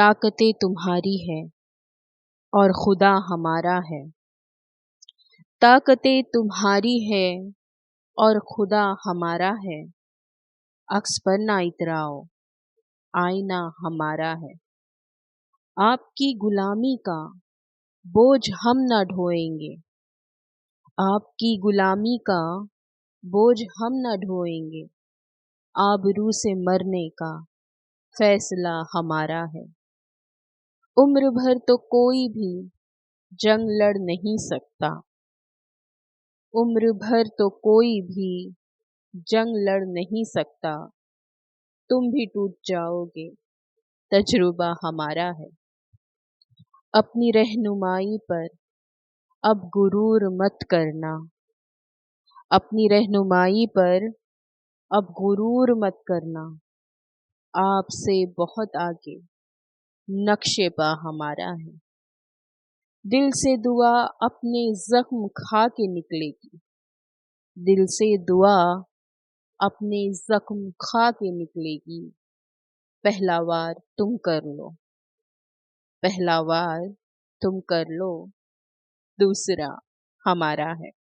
طاقتیں تمہاری ہے اور خدا ہمارا ہے۔ طاقتیں تمہاری ہے اور خدا ہمارا ہے، عکس پر نہ اتراؤ، آئینہ ہمارا ہے۔ آپ کی غلامی کا بوجھ ہم نہ ڈھوئیں گے، آپ کی غلامی کا بوجھ ہم نہ ڈھوئیں گے، آبرو سے مرنے کا فیصلہ ہمارا ہے۔ عمر بھر تو کوئی بھی جنگ لڑ نہیں سکتا، عمر بھر تو کوئی بھی جنگ لڑ نہیں سکتا، تم بھی ٹوٹ جاؤ گے، تجربہ ہمارا ہے۔ اپنی رہنمائی پر اب غرور مت کرنا، اپنی رہنمائی پر اب غرور مت کرنا، آپ سے بہت آگے نقش پا ہمارا ہے۔ دل سے دعا اپنے زخم کھا کے نکلے گی، دل سے دعا اپنے زخم کھا کے نکلے گی، پہلا وار تم کر لو، پہلا وار تم کر لو، دوسرا ہمارا ہے۔